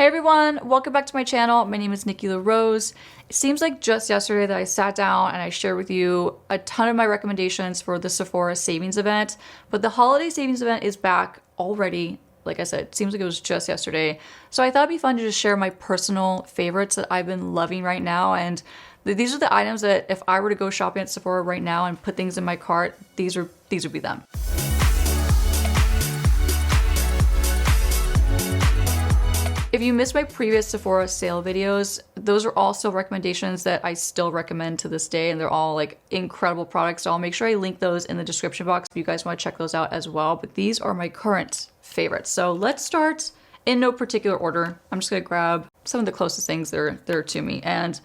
Hey everyone, welcome back to my channel. My name is Nikki LaRose. It seems like just yesterday that I sat down and I shared with you a ton of my recommendations for the Sephora Savings event, but the Holiday Savings event is back already. Like I said, it seems like it was just yesterday. So I thought it'd be fun to just share my personal favorites that I've been loving right now. And these are the items that if I were to go shopping at Sephora right now and put things in my cart, these would be them. If you missed my previous Sephora sale videos, those are also recommendations that I still recommend to this day, and they're all like incredible products. So I'll make sure I link those in the description box if you guys want to check those out as well. But these are my current favorites. So let's start in no particular order. I'm just gonna grab some of the closest things that are to me. And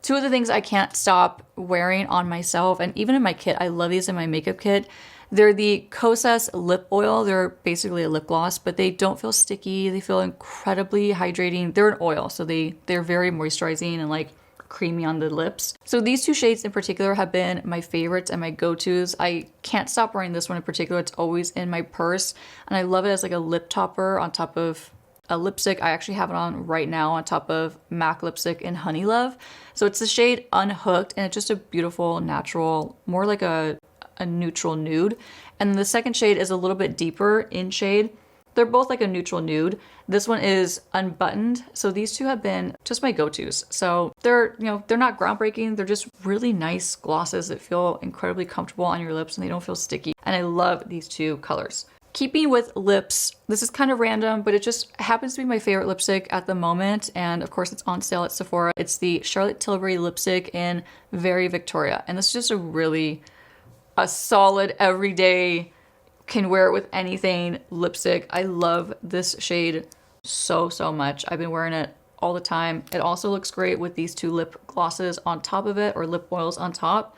two of the things I can't stop wearing on myself, and even in my kit, I love these in my makeup kit. They're the Kosas lip oil. They're basically a lip gloss, but they don't feel sticky. They feel incredibly hydrating. They're an oil, so they're very moisturizing and like creamy on the lips. So these two shades in particular have been my favorites and my go-tos. I can't stop wearing this one in particular. It's always in my purse, and I love it as like a lip topper on top of a lipstick. I actually have it on right now on top of MAC lipstick in Honey Love. So it's the shade Unhooked, and it's just a beautiful, natural, more like a neutral nude. And the second shade is a little bit deeper in shade. They're both like a neutral nude. This one is Unbuttoned. So these two have been just my go-tos. So they're not groundbreaking. They're just really nice glosses that feel incredibly comfortable on your lips and they don't feel sticky. And I love these two colors. Keeping with lips, this is kind of random, but it just happens to be my favorite lipstick at the moment. And of course it's on sale at Sephora. It's the Charlotte Tilbury lipstick in Very Victoria. And this is just a solid everyday, can wear it with anything lipstick. I love this shade so much. I've been wearing it all the time. It also looks great with these two lip glosses on top of it, or lip oils on top.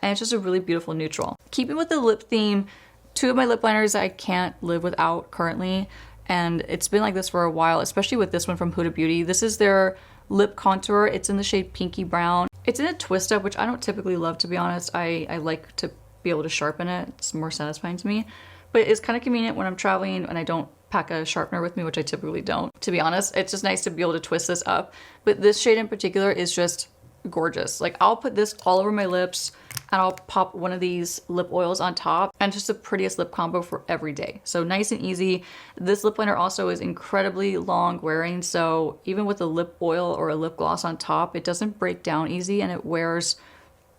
And it's just a really beautiful neutral. Keeping with the lip theme, two of my lip liners I can't live without currently. And it's been like this for a while, especially with this one from Huda Beauty. This is their lip contour. It's in the shade Pinky Brown. It's in a twist up, which I don't typically love, to be honest. I like to be able to sharpen it. It's more satisfying to me, but it's kind of convenient when I'm traveling and I don't pack a sharpener with me, which I typically don't, to be honest. It's just nice to be able to twist this up. But this shade in particular is just gorgeous. Like, I'll put this all over my lips and I'll pop one of these lip oils on top, and just the prettiest lip combo for every day. So nice and easy. This lip liner also is incredibly long wearing, so even with a lip oil or a lip gloss on top, it doesn't break down easy, and it wears,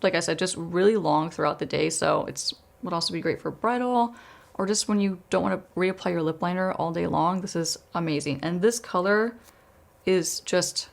like I said, just really long throughout the day. So it's would also be great for bridal, or just when you don't want to reapply your lip liner all day long. This is amazing. And this color is just,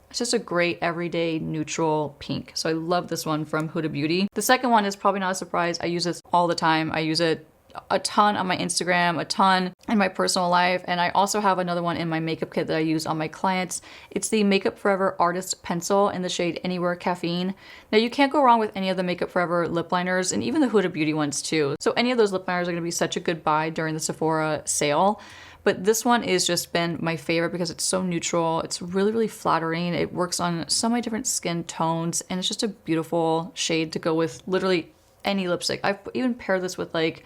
it's just a great everyday neutral pink. So I love this one from Huda Beauty. The second one is probably not a surprise. I use this all the time. I use it a ton on my Instagram, a ton in my personal life, and I also have another one in my makeup kit that I use on my clients. It's the Makeup Forever Artist Pencil in the shade Anywhere Caffeine. Now, you can't go wrong with any of the Makeup Forever lip liners, and even the Huda Beauty ones too. So any of those lip liners are going to be such a good buy during the Sephora sale. But this one has just been my favorite because it's so neutral. It's really flattering. It works on so many different skin tones, and it's just a beautiful shade to go with literally any lipstick. I've even paired this with like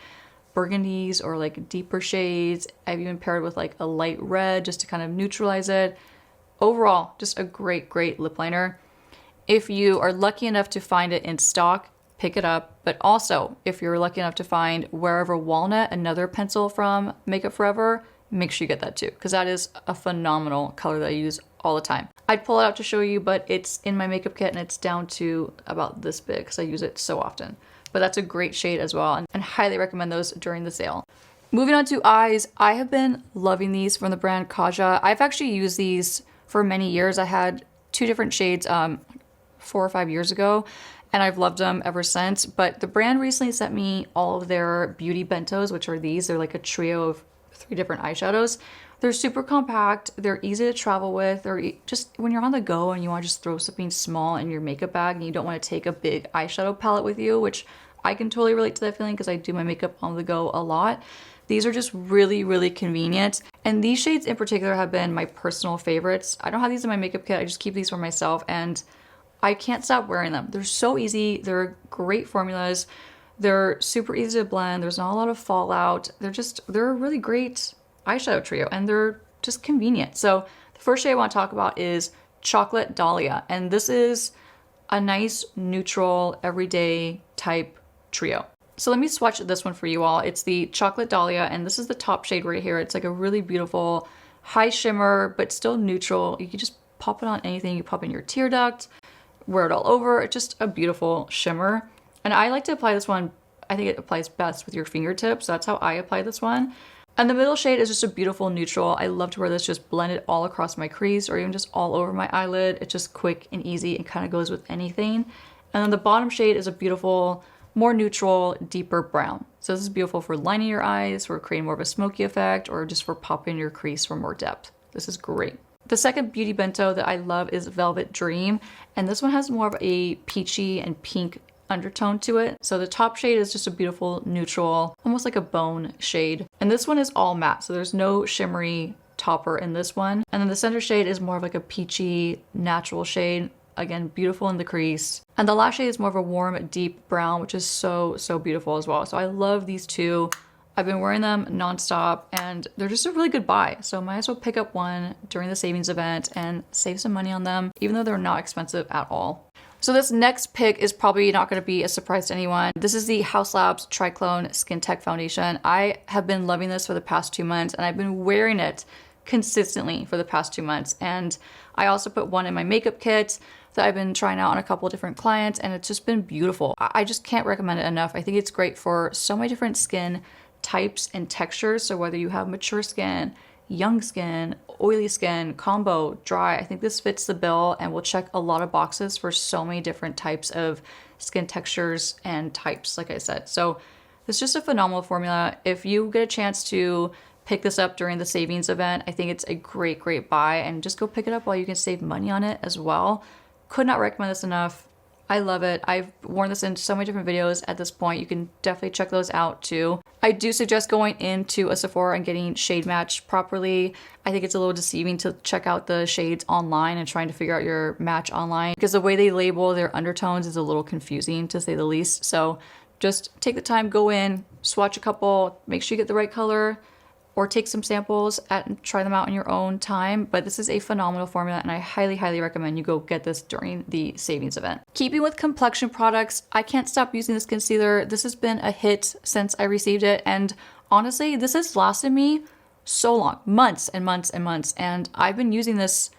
burgundies or like deeper shades. I've even paired with like a light red just to kind of neutralize it. Overall, just a great lip liner. If you are lucky enough to find it in stock, pick it up. But also, if you're lucky enough to find Wherever Walnut, another pencil from Makeup Forever, make sure you get that too, because that is a phenomenal color that I use all the time. I'd pull it out to show you, but it's in my makeup kit and it's down to about this big because I use it so often. But that's a great shade as well, and highly recommend those during the sale. Moving on to eyes, I have been loving these from the brand Kaja. I've actually used these for many years. I had two different shades 4 or 5 years ago, and I've loved them ever since. But the brand recently sent me all of their Beauty Bentos, which are these. They're like a trio of 3 different eyeshadows. They're super compact. They're easy to travel with. They're just, when you're on the go and you want to just throw something small in your makeup bag and you don't want to take a big eyeshadow palette with you, which I can totally relate to that feeling because I do my makeup on the go a lot. These are just really convenient. And these shades in particular have been my personal favorites. I don't have these in my makeup kit. I just keep these for myself, and I can't stop wearing them. They're so easy. They're great formulas. They're super easy to blend. There's not a lot of fallout. They're a really great eyeshadow trio, and they're just convenient. So The first shade I want to talk about is Chocolate Dahlia, and this is a nice neutral everyday type trio. So let me swatch this one for you all. It's the Chocolate Dahlia, and this is the top shade right here. It's like a really beautiful high shimmer, but still neutral. You can just pop it on anything. You pop in your tear duct, wear it all over. It's just a beautiful shimmer. And I like to apply this one, I think it applies best with your fingertips. That's how I apply this one. And the middle shade is just a beautiful neutral. I love to wear this just blended all across my crease or even just all over my eyelid. It's just quick and easy and kind of goes with anything. And then the bottom shade is a beautiful, more neutral, deeper brown. So this is beautiful for lining your eyes, for creating more of a smoky effect, or just for popping your crease for more depth. This is great. The second beauty bento that I love is Velvet Dream, and this one has more of a peachy and pink undertone to it. So the top shade is just a beautiful neutral, almost like a bone shade. And this one is all matte, so there's no shimmery topper in this one. And then the center shade is more of like a peachy, natural shade. Again, beautiful in the crease. And the last shade is more of a warm, deep brown, which is so, so beautiful as well. So I love these two. I've been wearing them nonstop and they're just a really good buy. So might as well pick up one during the savings event and save some money on them, even though they're not expensive at all. So this next pick is probably not going to be a surprise to anyone. This is the Haus Labs Triclone Skin Tech Foundation. I have been loving this for the past 2 months and I've been wearing it consistently for the past 2 months. And I also put one in my makeup kit that I've been trying out on a couple of different clients, and it's just been beautiful. I just can't recommend it enough. I think it's great for so many different skin types and textures. So whether you have mature skin, young skin, oily skin, combo, dry, I think this fits the bill and will check a lot of boxes for so many different types of skin textures and types, like I said. So it's just a phenomenal formula. If you get a chance to pick this up during the savings event, I think it's a great, great buy, and just go pick it up while you can save money on it as well. Could not recommend this enough. I love it. I've worn this in so many different videos at this point. You can definitely check those out too. I do suggest going into a Sephora and getting shade matched properly. I think it's a little deceiving to check out the shades online and trying to figure out your match online, because the way they label their undertones is a little confusing, to say the least. So just take the time, go in, swatch a couple, make sure you get the right color, or take some samples and try them out in your own time. But this is a phenomenal formula and I highly, highly recommend you go get this during the savings event. Keeping with complexion products, I can't stop using this concealer. This has been a hit since I received it. And honestly, this has lasted me so long, months and months and months. And I've been using this,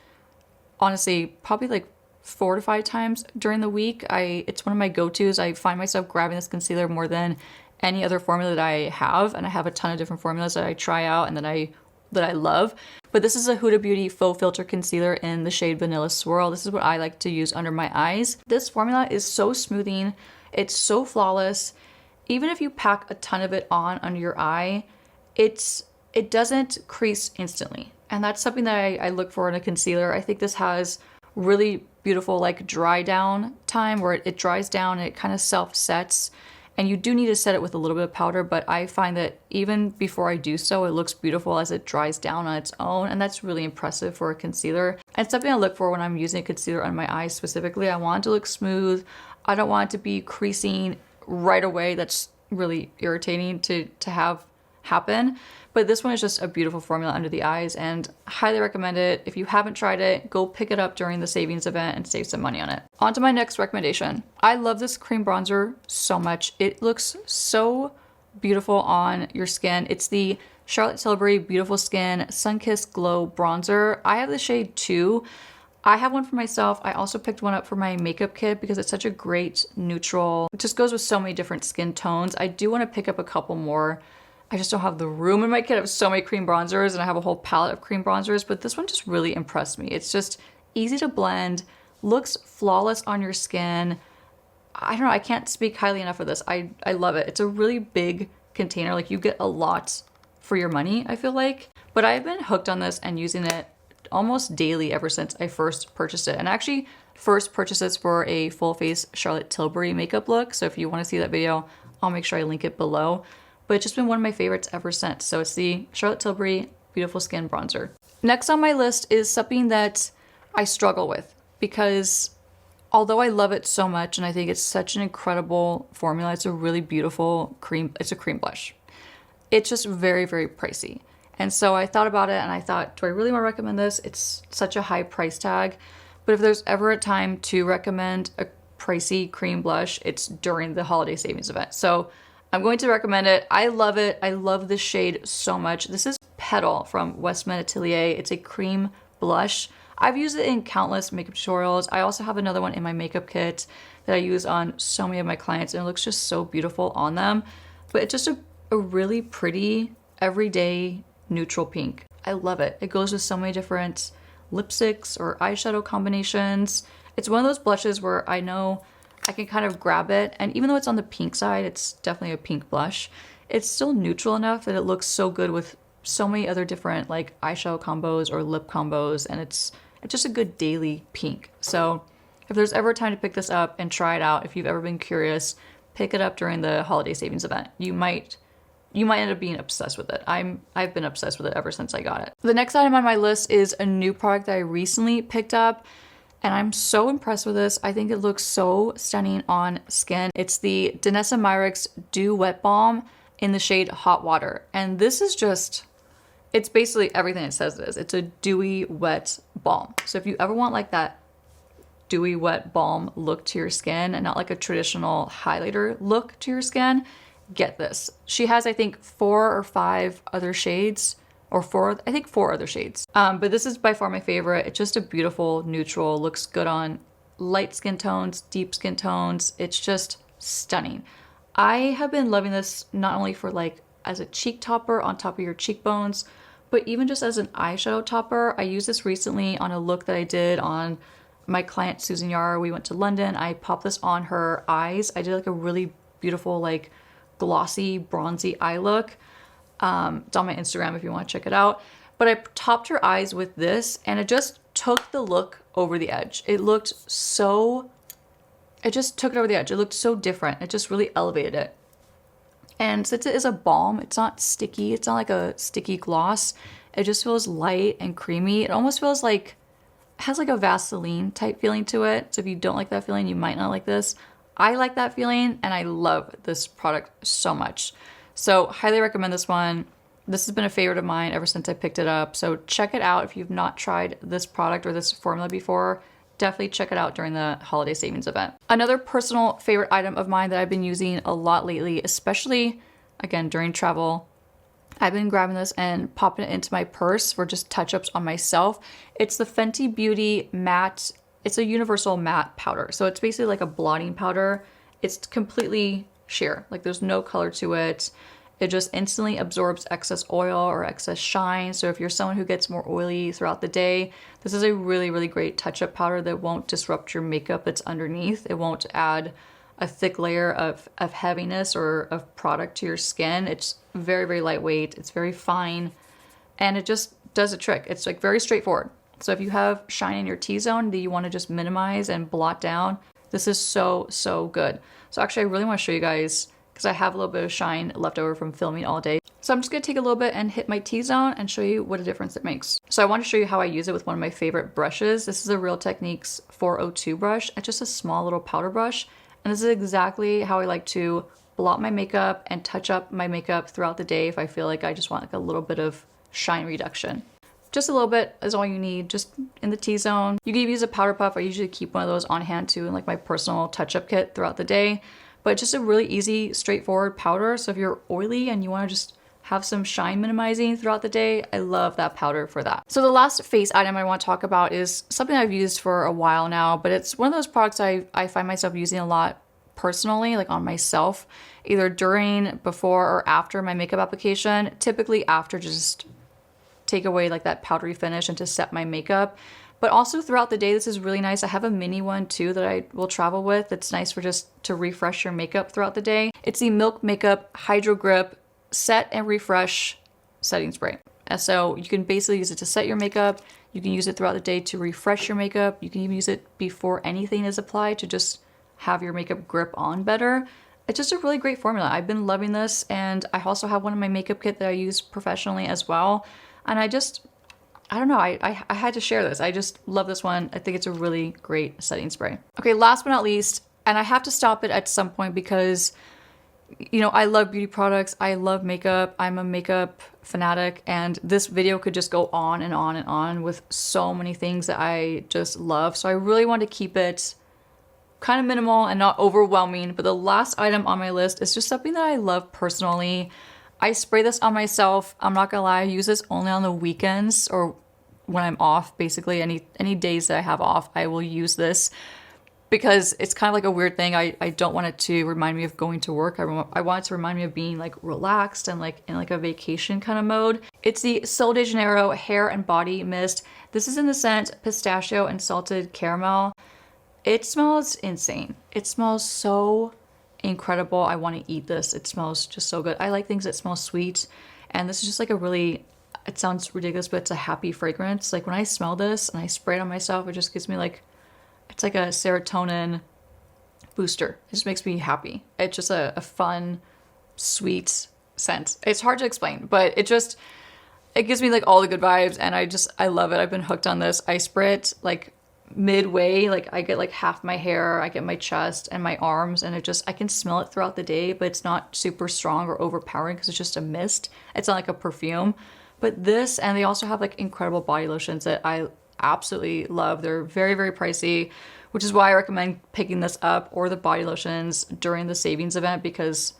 honestly, probably like 4 to 5 times during the week. It's one of my go-tos. I find myself grabbing this concealer more than any other formula that I have, and I have a ton of different formulas that I try out and that I love. But this is a Huda Beauty Faux Filter Concealer in the shade Vanilla Swirl. This is what I like to use under my eyes. This formula is so smoothing. It's so flawless. Even if you pack a ton of it on under your eye, it doesn't crease instantly. And that's something that I look for in a concealer. I think this has really beautiful like dry down time where it dries down and it kind of self-sets. And you do need to set it with a little bit of powder, but I find that even before I do so, it looks beautiful as it dries down on its own, and that's really impressive for a concealer. And it's something I look for when I'm using a concealer on my eyes specifically. I want it to look smooth. I don't want it to be creasing right away. That's really irritating to have happen. But this one is just a beautiful formula under the eyes and highly recommend it. If you haven't tried it, go pick it up during the savings event and save some money on it. On to my next recommendation. I love this cream bronzer so much. It looks so beautiful on your skin. It's the Charlotte Tilbury Beautiful Skin Sunkissed Glow Bronzer. I have the shade 2. I have one for myself. I also picked one up for my makeup kit because it's such a great neutral. It just goes with so many different skin tones. I do want to pick up a couple more. I just don't have the room in my kit. I have so many cream bronzers and I have a whole palette of cream bronzers, but this one just really impressed me. It's just easy to blend, looks flawless on your skin. I don't know, I can't speak highly enough of this. I love it. It's a really big container. Like you get a lot for your money, I feel like. But I've been hooked on this and using it almost daily ever since I first purchased it. And I actually first purchased this for a full face Charlotte Tilbury makeup look. So if you want to see that video, I'll make sure I link it below. But it's just been one of my favorites ever since. So it's the Charlotte Tilbury Beautiful Skin Bronzer. Next on my list is something that I struggle with because although I love it so much and I think it's such an incredible formula, it's a really beautiful cream, it's a cream blush. It's just very, very pricey. And so I thought about it and I thought, do I really want to recommend this? It's such a high price tag. But if there's ever a time to recommend a pricey cream blush, it's during the holiday savings event. So I'm going to recommend it. I love it. I love this shade so much. This is Petal from Westman Atelier. It's a cream blush. I've used it in countless makeup tutorials. I also have another one in my makeup kit that I use on so many of my clients, and it looks just so beautiful on them. But it's just a really pretty, everyday, neutral pink. I love it. It goes with so many different lipsticks or eyeshadow combinations. It's one of those blushes where I know I can kind of grab it, and even though it's on the pink side, it's definitely a pink blush, it's still neutral enough that it looks so good with so many other different like eyeshadow combos or lip combos, and it's just a good daily pink. So if there's ever time to pick this up and try it out, if you've ever been curious, pick it up during the holiday savings event. You might end up being obsessed with it. I've been obsessed with it ever since I got it. The next item on my list is a new product that I recently picked up, and I'm so impressed with this. I think it looks so stunning on skin. It's the Danessa Myricks Dew Wet Balm in the shade Hot Water. And this is just, it's basically everything it says it is. It's a dewy wet balm. So if you ever want like that dewy wet balm look to your skin and not like a traditional highlighter look to your skin, get this. She has, I think, 4 or 5 other shades, or 4 other shades. But this is by far my favorite. It's just a beautiful neutral, looks good on light skin tones, deep skin tones. It's just stunning. I have been loving this not only for like as a cheek topper on top of your cheekbones, but even just as an eyeshadow topper. I used this recently on a look that I did on my client Susan Yara. We went to London. I popped this on her eyes. I did like a really beautiful like glossy bronzy eye look. It's on my Instagram if you want to check it out. But I topped her eyes with this and it just took the look over the edge. It just took it over the edge. It looked so different. It just really elevated it. And since it is a balm, it's not sticky. It's not like a sticky gloss. It just feels light and creamy. It almost feels like, has like a Vaseline type feeling to it. So if you don't like that feeling, you might not like this. I like that feeling and I love this product so much. So highly recommend this one. This has been a favorite of mine ever since I picked it up. So check it out if you've not tried this product or this formula before. Definitely check it out during the holiday savings event. Another personal favorite item of mine that I've been using a lot lately, especially again during travel, I've been grabbing this and popping it into my purse for just touch-ups on myself. It's the Fenty Beauty Matte. It's a universal matte powder. So it's basically like a blotting powder. It's completely sheer. Like there's no color to it. It just instantly absorbs excess oil or excess shine. So if you're someone who gets more oily throughout the day, this is a really, really great touch-up powder that won't disrupt your makeup that's underneath. It won't add a thick layer of heaviness or of product to your skin. It's very, very lightweight. It's very fine. And it just does a trick. It's like very straightforward. So if you have shine in your T-zone that you want to just minimize and blot down, this is so, so good. So actually I really want to show you guys because I have a little bit of shine left over from filming all day. So I'm just going to take a little bit and hit my T-zone and show you what a difference it makes. So I want to show you how I use it with one of my favorite brushes. This is a Real Techniques 402 brush. It's just a small little powder brush. And this is exactly how I like to blot my makeup and touch up my makeup throughout the day if I feel like I just want like a little bit of shine reduction. Just a little bit is all you need, just in the T-zone. You can use a powder puff. I usually keep one of those on hand too in like my personal touch-up kit throughout the day. But just a really easy, straightforward powder. So if you're oily and you want to just have some shine minimizing throughout the day, I love that powder for that. So the last face item I want to talk about is something I've used for a while now, but it's one of those products I find myself using a lot personally, like on myself, either during, before, or after my makeup application. Typically after, just take away like that powdery finish and to set my makeup. But also throughout the day, this is really nice. I have a mini one too that I will travel with. It's nice for just to refresh your makeup throughout the day. It's the Milk Makeup HydroGrip Set and Refresh Setting Spray. And so you can basically use it to set your makeup. You can use it throughout the day to refresh your makeup. You can even use it before anything is applied to just have your makeup grip on better. It's just a really great formula. I've been loving this, and I also have one in my makeup kit that I use professionally as well. And I don't know, I had to share this. I just love this one. I think it's a really great setting spray. Okay, last but not least, and I have to stop it at some point because you know, I love beauty products. I love makeup. I'm a makeup fanatic, and this video could just go on and on and on with so many things that I just love. So I really want to keep it kind of minimal and not overwhelming. But the last item on my list is just something that I love personally. I spray this on myself. I'm not gonna lie, I use this only on the weekends or when I'm off. Basically, any days that I have off, I will use this because it's kind of like a weird thing. I don't want it to remind me of going to work. I want it to remind me of being like relaxed and like in like a vacation kind of mode. It's the Sol de Janeiro Hair and Body Mist. This is in the scent Pistachio and Salted Caramel. It smells insane. It smells so incredible. I want to eat this. It smells just so good. I like things that smell sweet, and this is just like a really, it sounds ridiculous, but it's a happy fragrance. Like when I smell this and I spray it on myself, it just gives me like, it's like a serotonin booster. It just makes me happy. It's just a fun, sweet scent. It's hard to explain, but it gives me like all the good vibes, and I love it. I've been hooked on this. I spray it like midway, like I get like half my hair, I get my chest and my arms, and I can smell it throughout the day, but it's not super strong or overpowering because it's just a mist. It's not like a perfume. But this, and they also have like incredible body lotions that I absolutely love. They're very, very pricey, which is why I recommend picking this up or the body lotions during the savings event, because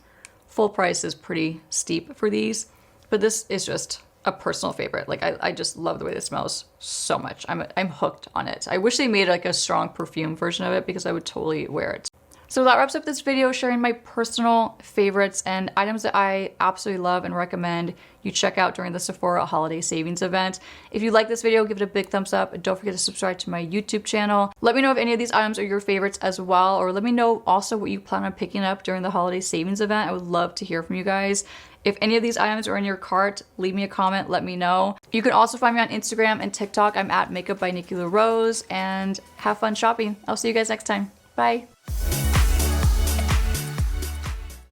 full price is pretty steep for these. But this is just a personal favorite. Like I just love the way this smells so much. I'm hooked on it. I wish they made like a strong perfume version of it because I would totally wear it. So that wraps up this video sharing my personal favorites and items that I absolutely love and recommend you check out during the Sephora Holiday Savings event. If you like this video, give it a big thumbs up, and don't forget to subscribe to my YouTube channel. Let me know if any of these items are your favorites as well, or let me know also what you plan on picking up during the Holiday Savings event. I would love to hear from you guys. If any of these items are in your cart, leave me a comment, let me know. You can also find me on Instagram and TikTok. I'm at Makeup by Nikki LaRose, and have fun shopping. I'll see you guys next time. Bye.